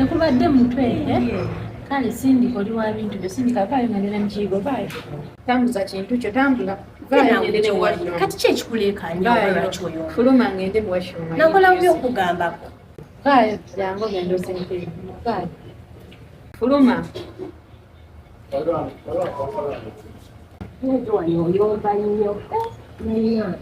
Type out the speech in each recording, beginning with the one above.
Tekubadde mutwe kale sindi oli wa bintu byo sindi kavayo ngene mjigo bayo tambuza kintu kyo tambula vayo ngene wali kati kye kikulekanya wala kyoyo fuluma ngende bwashoma nakola byo kugambako vayo jango gendo sente vayo fuluma Ndio yo banyo niyo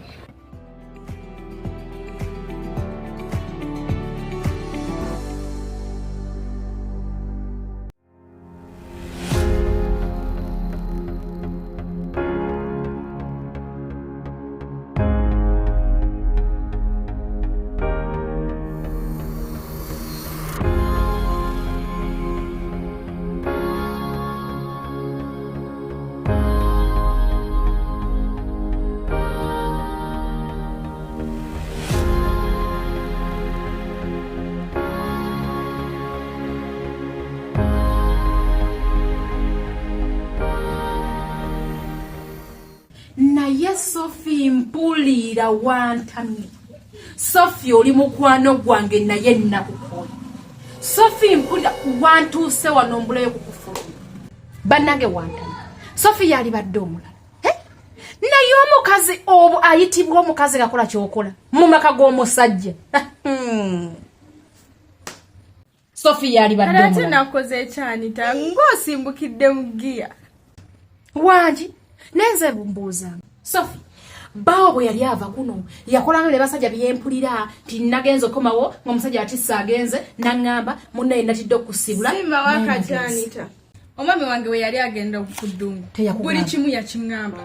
Naye Sophie mpulira wantamye. Sophie oli mukwano gwange naye nakukola. Sophie mpulira wantuuse wano mbulayo kukufuluma. Bannange wantamye. Sophie yali badde omulala. Naye omukazi obu ayitibwa omukazi gakola kyokola mu maka g'omusajja. Sophie yali badde omulala. Ate nakoze ekyanita ng'osimbukidde mu giya. Wangi nenze bumbuuza. Sophie, bawo bwe yali ava kuno yakolanga le basajja byempulira ti nagenzo komawo ng'omusajja atissa agenze nangamba munne natidde okusibula. Simba wakatyanita. Omwami wange we yali agenda okudungu. Buli kimu yakimngamba.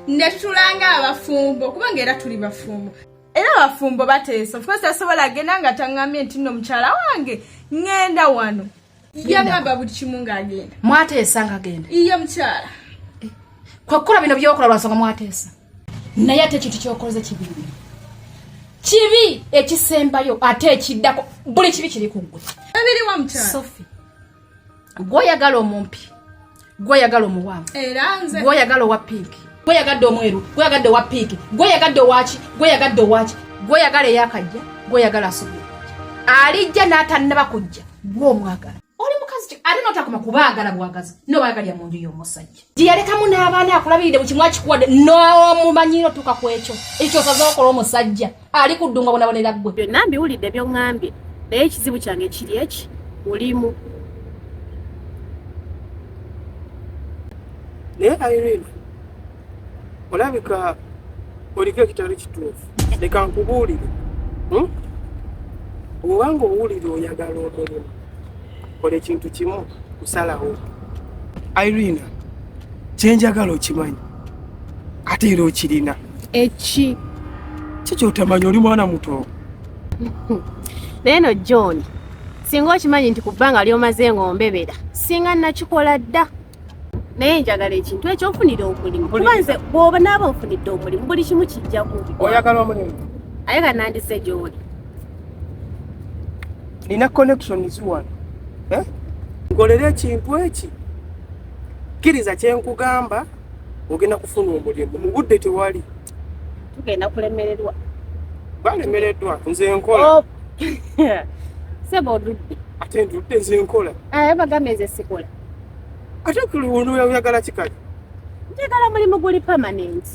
Ne tutulanga abafumbo kubanga era tuli bafumbo. Era abafumbo bateesa. Of course asobola agenda nga tangambye nti nno mukyala wange ngenda wano. Yangamba buli kimu ng'agenda. Mwateesa ng'agenda. Iye mukyala. Kwakola bino byokola lwasonga mwateesa. Naye ate ekintu kyokoze kibi. Kibi ekisembayo ate ekiddako buli kibi kiri ku ggwe. Ebiri wa mukyala. Sophie. Gwoyagala omumpi. Gwoyagala omuwanvu. Era nze. Gwoyagala owa pink. Gwoyagadde omweru. Gwoyagadde owa pink. Gwoyagadde owaaki. Gwoyagadde owaaki. Gwoyagala eyakajja. Gwoyagala asubira. Alijja n'atannaba kujja. Gw'omwagala. Oli mukazi ate notakoma kubaagala bwagazi no baagalya mu nju y'omusajja giyalekamu n'abaana akulabiride bukimwa kikuwadde n'omumanyiro tuka ku ekyo saza okola omusajja ali kuddunga bonabonera ggwe byonna mbiwulidde by'oŋŋambye naye ekizibu kyange kiri eki mulimu naye Irene olabika oliko ekitali kituufu leka nkubuulire obanga owulire oyagala omulimu kola ekintu kimu kusalawo. Irene, kyenjagala okimanyi ate era okirina. Eki kikyotamanyi oli mwana muto. naye no John singa okimanyi nti ku bbanga lyomaze ng'ombebera singa nakikola dda naye njagala ekintu ekyo ofunira omulimu kuba nze bw'oba naaba ofunidde omulimu buli kimu kijja kubi. Oyagala omulimu? Aye nga nandise gy'oli. Nina connections wano. Ngolera ekintu eki kkiriza kyenkugamba ogenda kufuna omulimu mu budde tewali. Tugenda kulemererwa. Balemereddwa nze nkola. Sebo odudde. Ate ndudde nze nkola. Bagamba nze sikola. Ate kuliwono oyagala kikali. Njagala mulimu guli permanent.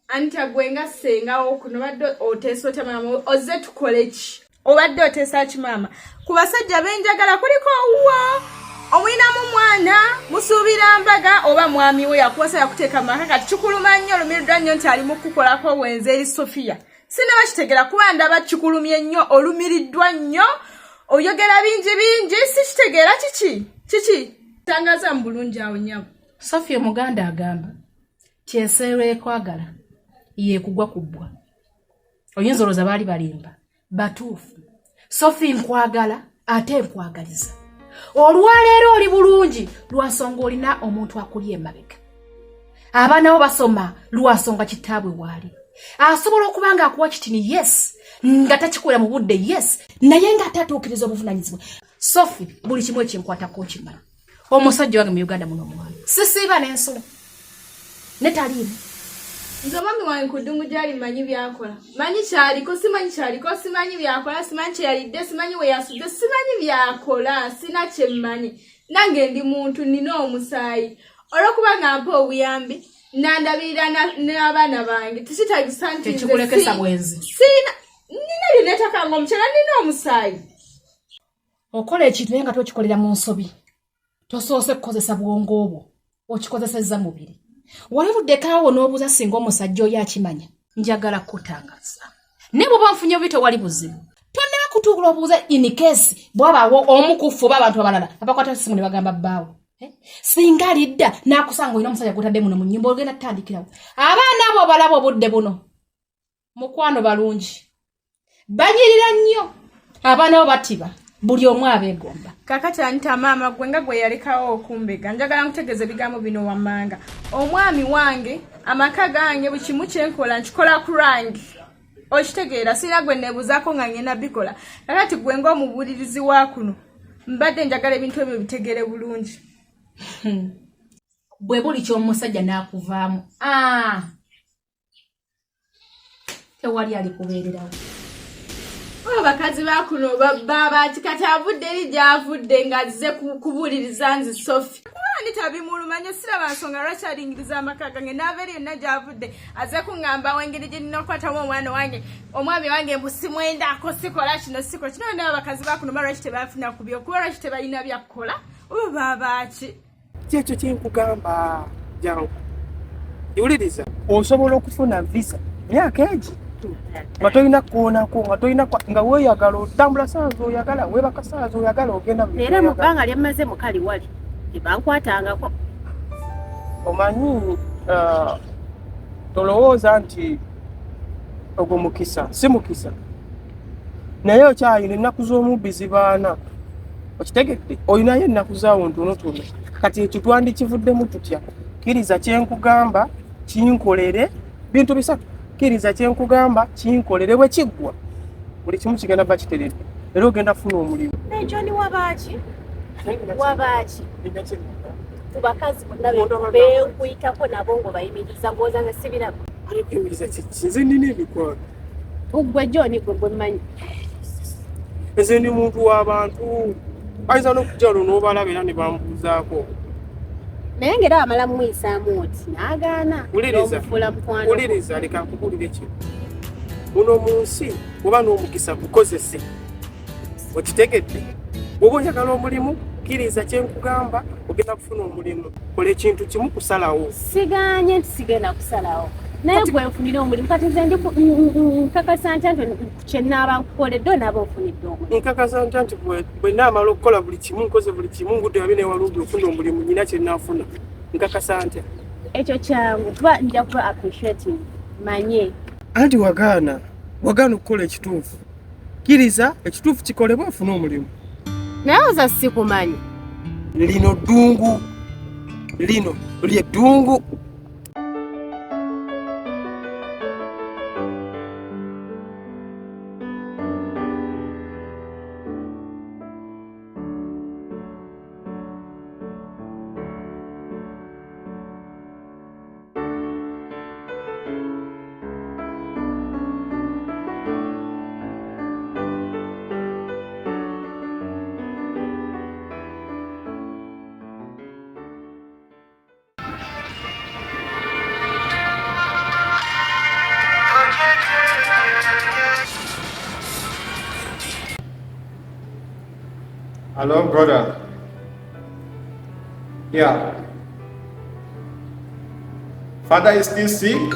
Anta gwe nga ssengawo kuno badde oteesa otamama ozze tukole ki? Obadde oteesa ki maama? Ku basajja benjagala kuliko uwa omwinamu mwana musuubira mbaga oba mwami we yakuwasa yakuteeka maka kati kikuluma nnyo olumiddwa nnyo nti ali mu kukolako wenze eri Sophia. Sinaba kitegera kuba ndaba kikulumye nnyo olumiriddwa nnyo oyogera bingi sikitegera kiki tangaza mu bulungi awo nnyabo. Sophie omuganda agamba kyenseerwa ekwagala yeekugwa kubbwa. Oyinza olowooza baali balimba batuufu. Sophie nkwagala ate nkwagaliza. Olwaleero oli bulungi lwasonga olina omuntu akuli emabega. Abaana bo basoma lwasonga kitaabwe waali. Asobola okuba nga akuwa kitini yes nga takikolera mu budde yes naye nga atatuukiriza obuvunanyizibwa. Sophie buli kimu ekinkwatako kimala. Omusajja wange mu Uganda muno omwana sisiiba n'ensolo ne taliimu Nze mami wange kudungu gyali manyi byakola. Manyi kyaliko, simanyi kyaliko, simanyi byakola, simanyi kyeyalidde, simanyi we yasudde, simanyi byakola, sina kye mmanyi. Nange ndi muntu nina omusaayi. Olw'okuba nga mpa obuyambi, nandabirira n'abaana bange. Tekitagisa nti tekikulekesa bwenzi. Nina byeneetakanga omukyala nina omusaayi. Okola ekintu naye nga tokikolera mu nsobi. Tosoose kukozesa bwongo obwo. Okikozesezza mubiri. Walabuddeko awo n'obuuza singa omusajja oyo akimanya. Njagala kutangaza. Ne bw'oba nfunye obi tewali buzibu. Tonaakutuula obuuza in case bw'abaawo omu ku ffe oba abantu abalala abakwata essimu ne bagamba bbaawo. Singa alidda n'akusanga olina omusajja gutadde muno mu nnyumba ogenda tutandikirawo. Abaana abo balaba obudde buno. Mukwano balungi. Banyirira nnyo. Abaana bo batiba. Buli omu abeegomba. Kakati anita maama gwe nga gwe yalekawo okumbega. Njagala nkutegeeza ebigambo bino wammanga. Omwami wange, amaka gange buli kimu kye nkola nkikola ku lwange. Okitegeera sirina gwe neebuzaako nga ngenda bikola. Kakati gwe ng'omubuulirizi wa kuno. Mbadde njagala ebintu ebyo bitegeere bulungi. Bwe buli ky'omusajja n'akuvaamu. Tewali alikubeererawo. Abakazi ba kuno babaati kati avudde eri gy'avudde ng'azze kubuuliriza nzi Sophie. Kubandi tabimulumanya siraba nsonga lwaki alingiriza amaka gange n'ava eri yonna gy'avudde azze kuŋŋambawo engeri gye nnina okukwatamu omwana wange omwami wange mbu simwendaako sikola kino sikola kino. Naye abakazi ba kuno lwaki tebafuna ku byokuba lwaki tebalina byakukola oba babaaki. Kyekyo kyenkugamba jangu. Iwuliriza osobola okufuna visa myaka egi nga tolina kukoonako nga tolina nga weeyagala otambula saazi oyagala weebaka saazi oyagala ogenda era mu bbanga lyammaze mukali wali tebankwatangako. Omanyi tolowooza nti ogwo mukisa si mukisa naye okyayina ennaku z'omubbi zibaana okitegedde olinayo ennaku zaawo ntonotono kati ekyo twandikivuddemu tutya. Kkiriza kyenkugamba kinkolere bintu bisatu. Kkiriza kyenkugamba kinkolere bwe kiggwa buli kimu kigenda ba kiteredde era ogenda funa omulimu. Ekyo ni wabaaki ku bakazi bonna benkuyitako nabo ngo bayimiriza ng'oza nga sibirabo. Ayimiriza kiki? Nze nina emikwano. Gwe John gwe mmanyi. Nze ndi muntu w'abantu ayinza n'okujja olwo n'obalaba era ne bambuuzaako. Naye ng'era amala muyisaamu oti n'agaana n'omufuula mukwano. Wuliriza leka nkubuulire kino. Muno mu nsi oba n'omukisa gukozese. Okitegedde? Bw'oba oyagala omulimu kkiriza kyenkugamba ogenda kufuna omulimu. Kola ekintu kimu kusalawo. Sigaanye nti sigenda kusalawo. Naye gwe nfunira omulimu kati nze nkakasa ntya nti kye nnaaba nkukoledde onaaba onfunidde omulimu. Nkakasa ntya nti bwe nnaamala okukola buli kimu nkoze buli kimu ngudde wabi n'ewalumbi ofuna omulimu nyina kye nnaafuna. Nkakasa ntya? Ekyo kyangu kuba nja kuba appreciating manye. Anti wagaana okukola ekituufu. Kkiriza ekituufu kikolebwa ofune omulimu. Naye oza sikumanyi. Lino ddungu. Lino ly'eddungu. Hello, brother. Yeah. Father is still sick?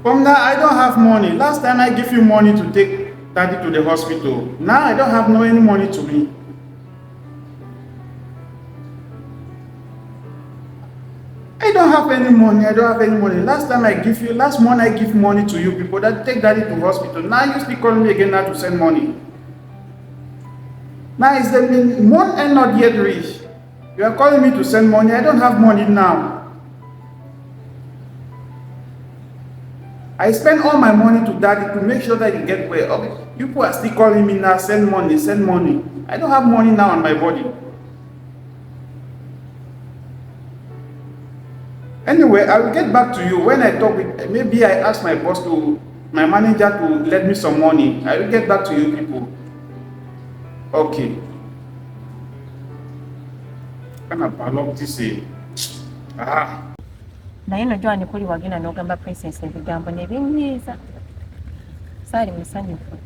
From now, I don't have money. Last time I gave you money to take daddy to the hospital. Now I don't have any money to me. I don't have any money. Last month I give money to you people that take daddy to hospital. Now you still calling me again now to send money. Now is the month end not yet reached. You are calling me to send money. I don't have money now. I spend all my money to daddy to make sure that you get well. Okay. People are still calling me now, send money. I don't have money now on my body. Anyway, I will get back to you when I talk with, maybe I ask my boss my manager to let me some money. I will get back to you people. Okay. Kind of ballot this naye najua ni kuli wagenda n'ogamba princess ebigambo nebinyiiza saali musanyufu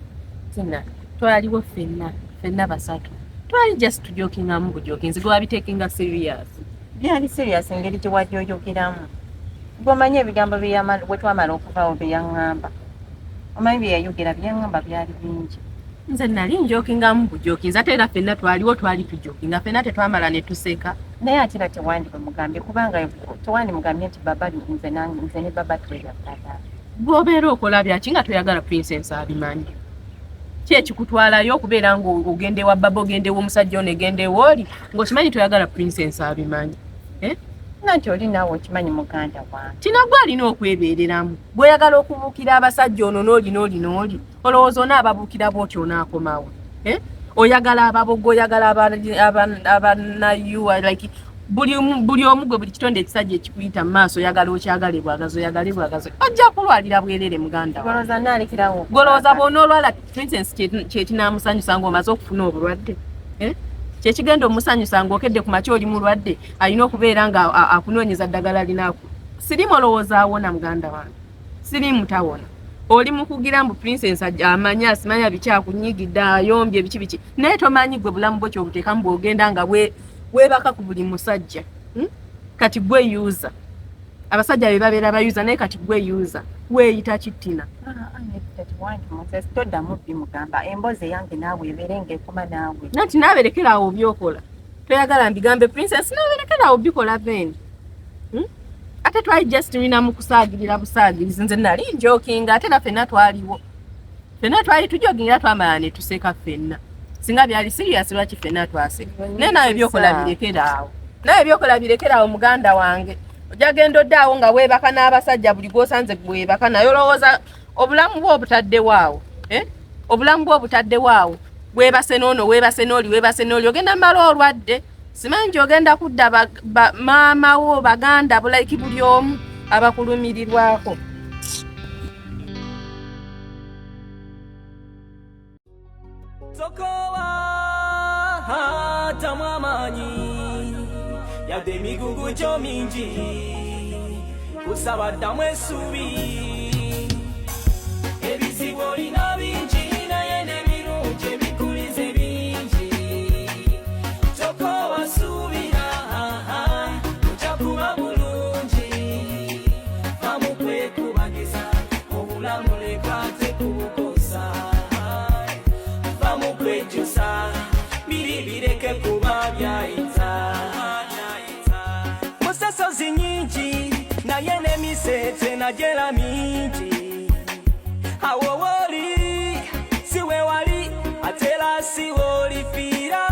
Tina twaliwo ffenna basatu twali just tujokingamu bujoki nzigo wabitekinga serious byali serious engeri gye wadyoyogeramu gwomanyi ebigambo bwe twamala okuvaawo bye yaŋŋamba omanyi bye yayogera bye yaŋŋamba byali bingi nze nali njokingamu bujoki nze ate era ffenna twaliwo twali tujokinga ffenna tetwamala ne tuseka naye ate era tewandi bwemugambye kubanga tewandi mugambye nti baba nze ne baba tweyagalana bw'obeera okola byaki nga toyagala princess abimanyi ki ekikutwalayo okubeera ng'ogenda ewa baba ogenda ewa omusajja ono egenda ewa oli ng'okimanyi toyagala princess abimanyi nanti oli naawe okimanyi muganda wange kino gwe alina okwebeereramu bw'oyagala okubuukira abasajja ono n'oli olowooza onaababuukira bw'oti onaakomawo oyagala ababogo oyagala abanayuwa like buli omu gwe buli kitonde ekisajja ekikuyita mu maaso oyagala okyagale bwagazi ojja kulwalira bwerere muganda golooza naalekerawo golooza bw'onoolwala princess kyekinaamusanyusa ng'omaze okufuna obulwadde kyekigenda omusanyusa ng'okedde ku makya oli mulwadde alina okubeera nga akunoonyeza ddagala linaaku sirimu olowooza awona muganda wange sirimu tawona oli mukugira mbu princess amanya asimanya bikyakunyigidde ayombye biki naye tomanyi gwe bulamu bwo kyobuteekamu bw'ogenda nga weebaka ku buli musajja kati gwe yuza abasajja be babeera bayuza naye kati gwe yuza weeyita kittina toddamu bimugamba emboozi eyange naawe ebeere ng'ekoma naawe nati naaberekeraawo byokola toyagala mbigambe princess naaberekeraawo bikola beni ate twali just tulina mu kusaagirira busaagirizi nze nali njokinga ate naffenna twaliwo ffenna twali tujogingira twamala ne tuseka ffenna singa byali serious lwaki ffenna twaseka naye nawe ebyokola birekeraawo muganda wange ojja genda oddaawo nga weebaka n'abasajja buli gw'osanze weebaka naye olowooza obulamu bwo obutadde waawo weebase n'oli ogenda mala olwadde simanyi nti ogenda kudda maama wo baganda bulaiki buli omu abakulumirirwako Sokowa hata mwamanyi yadde emigugu gyo mingi kusaba ddamu essuubi ebizibu olina bingi naye n'ebirungi ebikulize bingi Sokowa suubira ojja kuba bulungi vamu kwekubagiza obulamu leka tekubukosa vamu kwejusa biri bireke kuba byayinza musasozi nyingi naye n'emiseete nagyera mingi awo wooli si we wali ate era si woolifiira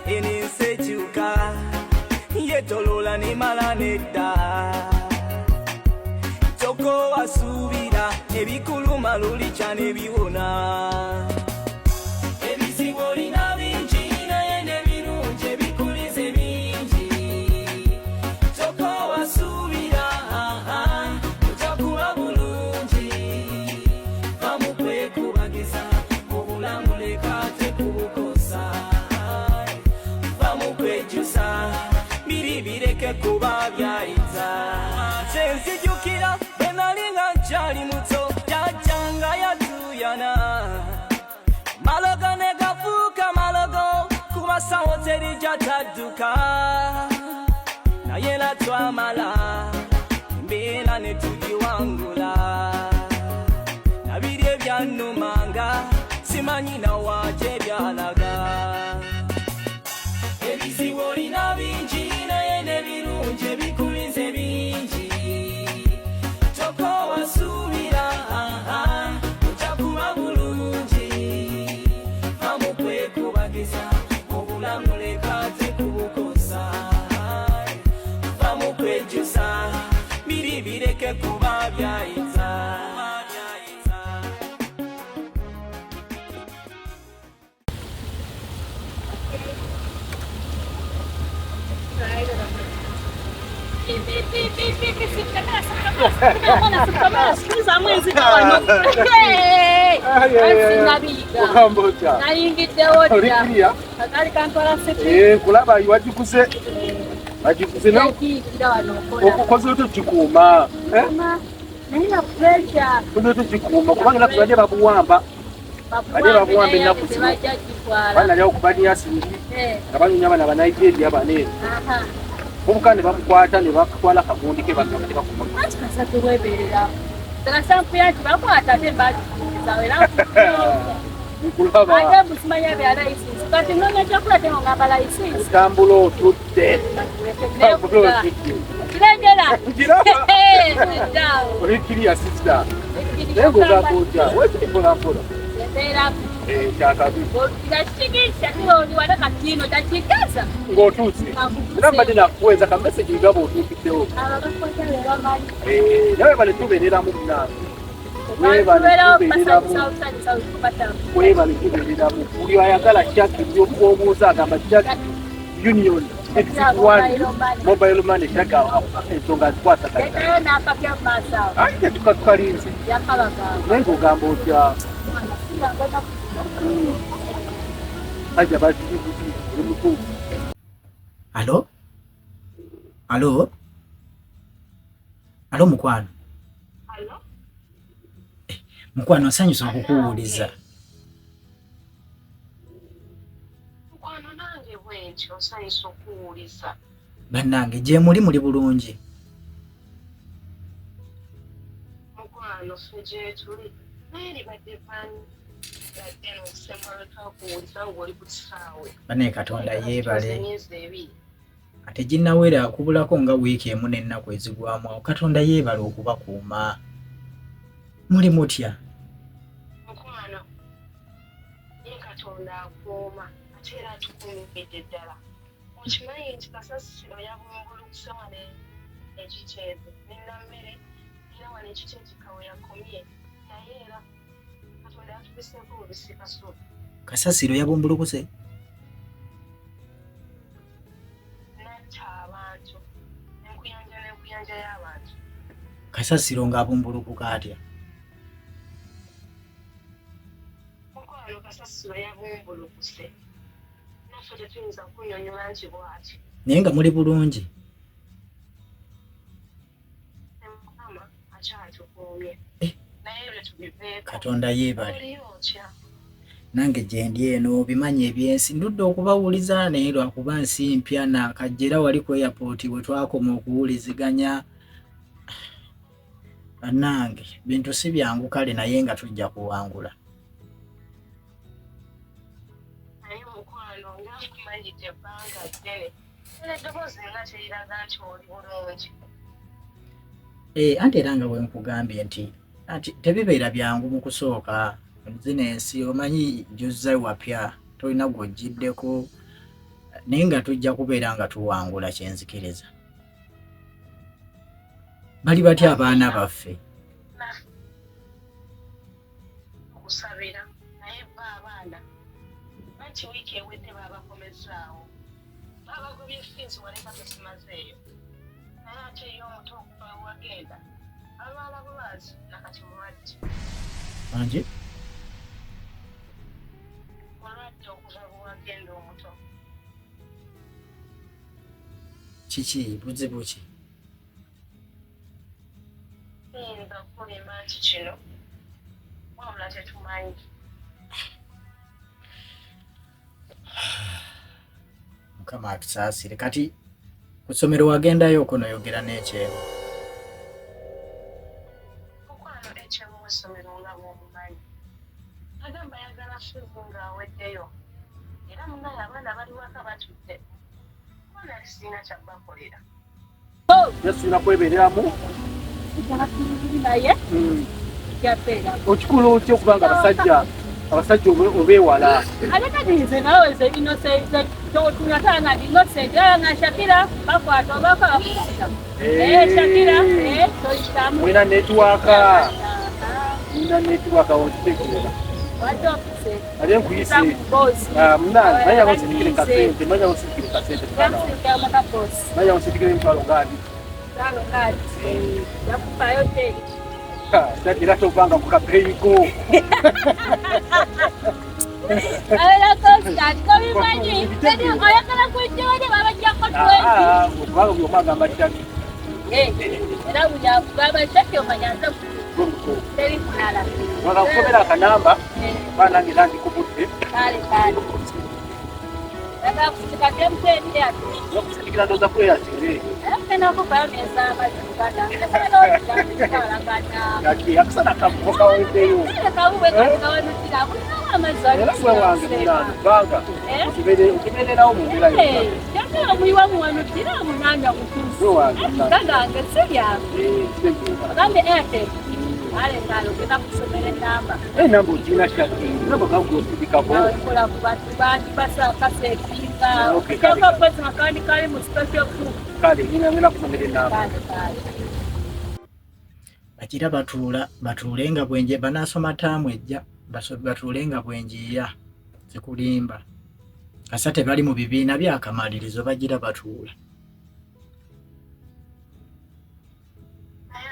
enensi ekyuka yetoloola nemala nedda Sokowa suubira ebikuluma lulikya nebiwona ebizibu olina bingi naye n'ebirungi ebikulize bingi Sokowa suubira ojja kuba bulungi vamu kwekubagiza obulamu leka tekubukosa vamu kwejusa biri bireke kuba byayinza nze nzijukira bwe nali nga nkyali muto jjajjanga yatuyana malogo ne gafuuka malogo ku masawo teri gyatadduka naye era twamala embeera ne tugiwangula nabiri ebyannumanga simanyi nawaaki ebyalaga ebizibu olina bingi naye n'ebirungi ebikulize bingi Sokowa suubira ojja kuba bulungi vamu kwekubagiza obulamu leka tekubukosa vamu kwejusa Mbona sikamera sikiza mwezi wano. Sinabiga. Okambocha. Nayingidde wodda. Olikiria. Akali kantola sepi. Kulaba wajikuze. Wajikuze no. Ekiyitira wano okola. Okukoze otokikuuma. Naye na pressure. Kuno otokikuuma kubanga naku badde babuwamba. Badde babuwamba ennaku zino. Bana lya okubaniya singi. Nga banyunya abana ba Nigeria bane. Obukane bamukwata ne bakutwala kagundi ke bakamuteka ku moto. Kasatu weberera. Tera sampu yaki bakwata te bakiza era. Kulaba. Ate musimanya bya license. Kati nonye chakula tengo ngamba license. Tambulo tutte. Tambulo tutte. Kirengera. Kiraba. Ndao. Olikiria sister. Lego za koja. Wewe mpola mpola. Ndera. Chakabi. Ndashikisha kilo ni wana katino ndachikaza. Ngotuzi. Namba dina kuweza ka message ngabo tukitewo. Abakoja lero mali. Nawe bale tubenera mu mnana. Wewe bale tubenera mu. Wewe bale tubenera mu. Uli ayagala chaki byo kuobuza agamba chaki Union. Mobile money shaka ensonga zikwata kati. Ndera na pakya masa. Ayi tukakalinzi. Yakalaga. Nengo gambo kya. Aja basi uri Alo? Alo? Alo mukwano? Alo? Mukwano nsanyusa okukuwuliza. Mukwano nange bwentyo nsanyusa okuwuliza. Bannange gye muli bulungi. Mukwano ffe gye tuli naye badde bani gadde n'okusemala twakuwuliza ng'oli ku kisaawe. Bane Katonda yeebale. Ate ginnawera akubulako nga wiiki emu n'ennaku ezigwamu awo Katonda yeebale okubakuuma. Muli mutya? Mukwano ye Katonda akuuma ate era atukuumidde ddala. Okimanyi nti kasasiro yabumbulukuse wano ekikyeze n'ennammere era wano ekikyezi kawe yakomye naye era Katonda yatubiseeko bubisi kasubi. Kasasiro yabumbulukuse? Natta abantu n'enkuyanja y'abantu. Kasasiro ng'abumbulukuka atya? Mukwano kasasiro yabumbulukuse naffe tetuyinza kunnyonnyola nti bw'ati. Naye nga muli bulungi? Mukama akyatukuumye naye ebyo tubiveeko. Katonda yeebale. Oliyo otya? Nange gye ndi eno bimanyi ebyensi ndudde okubawuliza naye lwakuba nsi mpya nakajjera wali ku airport bwe twakoma okuwuliziganya. Bannange bintu si byangu kale naye nga tujja kuwangula. Naye mukwano nga nkumanyidde ebbanga ddene era eddoboozi nga teriraga nti oli bulungi. Anti era nga bwe nkugambye nti tebibeera byangu mu kusooka zino ensi omanyi juzza wapya tolina gw'ojjiddeko naye nga tujja kubeera nga tuwangula kyenzikiriza. Bali batya abaana baffe? Okusabira naye bba abaana anti wiiki ewedde baabakomezaawo baabagobye fiizi waleka tesimazeeyo naye ate ye omuto okuva wagenda alwala bulwazi nakati mulwadde. Anje? Mulwadde okuva bwewagenda omuto. Kiki buzibu ki? Tuyinza kulima nti kino wabula tetumanyi. Mukama atusaasire. Kati ku ssomero wagendayo okonoyogera n'ekyewo? Mukwano ekyewo w'essomero nga bw'omumanyi agamba ayagala fiizi ng'aweddeyo era munaye abaana bali waka batudde mwana kisina kyabakolera. Yasina kwebereramu. Naye yapeera. Okikula otya okubanga abasajja obeewala? Ate kati nze nalowooza ebinose tunatanga dinose era nga Shakira bakwata obaka bakusira. Shakira toyitamu. Mwina netiwaaka. Mwina netiwaaka okitegeera. Wadokise. Ali enkuyise. Munange manya osindikire kasente, manya osindikire kasente. Manya osindikire emitwalo ngaadi. Salo kati. Yakupa yote. Ndakira topanga kukapeiko. Ala kosta, kami manyi. Tadi oyakala kujode baba jako twendi. Kubanga byomanga amachaki. Era uja baba chake omanyanza teri kulala. Wakakukomera akanamba bana ngirandi kubudde. Kale. Daga kutika tempe ya. Nokusinikira ndoza kwera tere. Tena ko bayo nezama zikada. Tena Yaki akusana kamuka wendeyo. kabuwe kawana tira. Amazali. Banga. Ukibererawo mu mbira yo. Yakala muyiwa mu wano tira munanda kutuso. Daga ngeselya. Ngambe ete. Ale ngalo kena kusomera namba. Namba ujina shaki. Namba kakusikika bo. Kola kubatu bandi basa kasekinga. Kaka pesa makani kali mu special food. Kale nina kusomera namba. Bakira batuulenga bwenje banasoma taamu ejja batuulenga bwenjiya zikulimba kasate bali mu bibiina byakamalirizo bagira batuula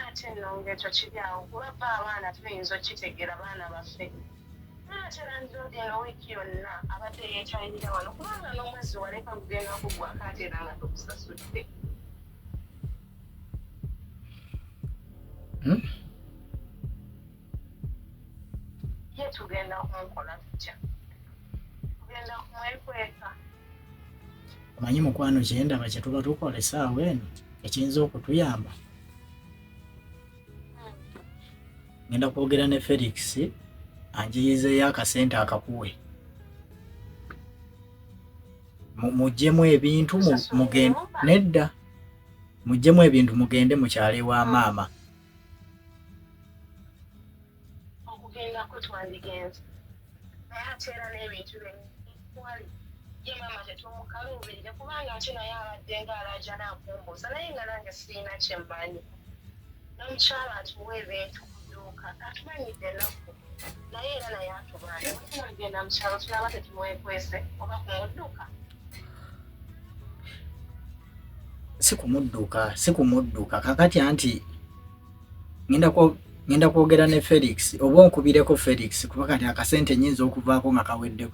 ate nongeto kiryawo kulaba abaana tuyinza okitegera baana baffe ate landlord wiiki yonna abadde yeetayirira wano kubanga n'omwezi waleka kugenda kugwako ate era nga tokusasudde. Ye tugenda kumukola tutya? Tugenda kumwekweka. omanyi mukwano kyendaba kye tuba tukola essaawa eno ekiyinza okutuyamba ngenda kwogera ne Felix anjiyizeeyo akasente akakuwe muggyemu ebintu mugende nedda muggyemu ebintu mugende mukyale wa maama okugendako twandigenze naye ate era n'ebintu byenwali ye maama tetumukaluubirire kubanga ate naye abadde ng'alaja naakumbuuza naye nga nange sirina kyemmanyi n'omukyala atuwa ebintu ku dduuka atumanyidde ennaku naye era naye atubaane tunagenda mu kyalo tulaba tetumuwekwese oba kumudduka si kumudduka kakati anti ngenda kwogera ne Felix oba onkubireko Felix kuba kati akasente nyinza okuvaako nga kaweddeko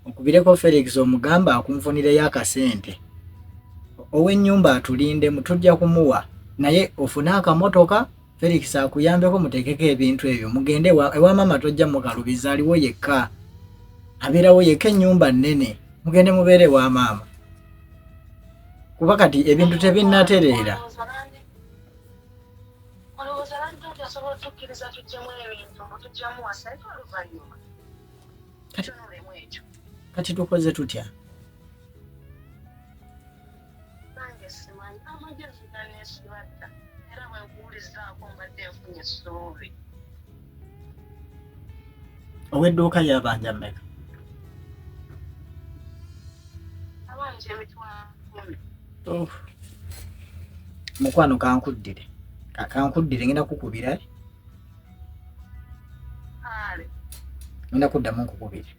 okubireko Felix omugamba akunfunireyo akasente ow'ennyumba atulinde tujja kumuwa naye ofune akamotoka Felix akuyambeko mutekeko ebintu ebyo mugende ewa mama tojja mukalubiza aliwo yekka abeerawo yekka ennyumba nnene mugende mubeere wa maama kuba kati ebintu tebinnatereera olowooza landlord asobola otukkiriza tuggyemu ebintu mutugyamu wasente oluvannyuma tunulemu ekyo kati tukoze tutya nange simanyi amagezi ganeesibadda era bwe nkuwulizaako mbadde nfunye essuubi ow'edduuka yabanja mmeka abanja emitwalo 10 mukwano kankuddire ngenda kukubira kale ngenda kuddamu nkukubire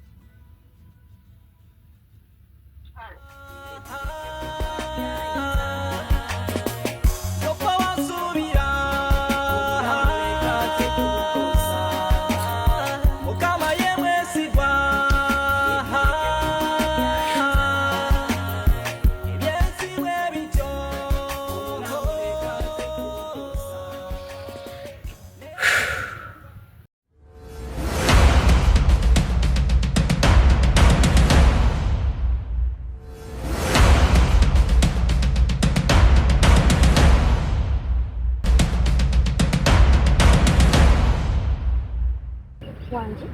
wange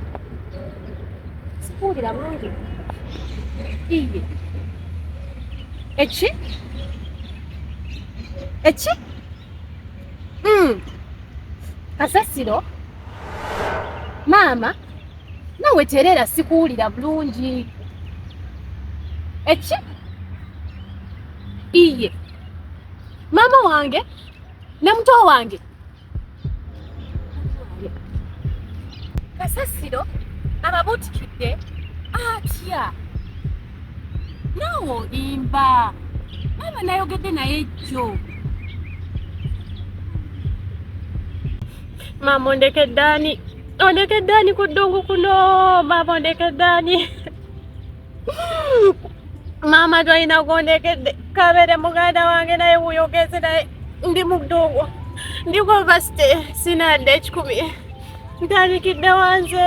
sikuwulira bulungi iye eki kasasiro maama nawe terera sikuwulira bulungi eki iye maama wange ne muto wange kasasiro ababutikidde atya nawe olimba maama nayogedde naye jjo Mama ondekeddani ku ddungu kuno. Mama ondekeddani. Mama tolina gondekedde kabere muganda wange naye wuyogeze naye ndi mu ddungu. Ndi ku varsity sinadde ekikumi. Ntandikidde wanze.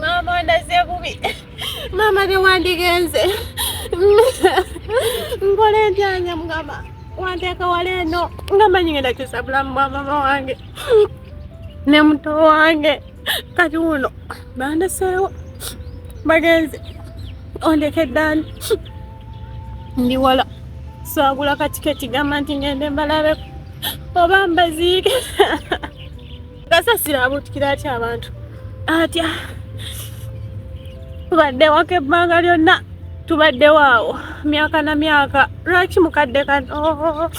Mama ndaze bubi. Mama tewandigenze. Nkole njanya mugamba. Wanteeka waleno nga manyi ngenda kyusa bulamu bwa mama wange ne muto wange. Kati uno bandeseewo bagenze ondekeddani. Ndi wala saagula katiketi gamba nti ngende mbalabe oba mbaziike. Gasasira abuutikira atya abantu atya. Tubadde wako ebbanga lyonna tubaddewo awo myaka na myaka. Lwaki mukadde kano?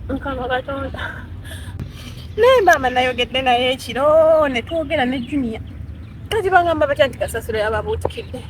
Mukama Katonda. Naye maama nayogedde naye ekiro ne twogera ne Junior. Kati bangamba batya nti kasasiro yababuutikidde.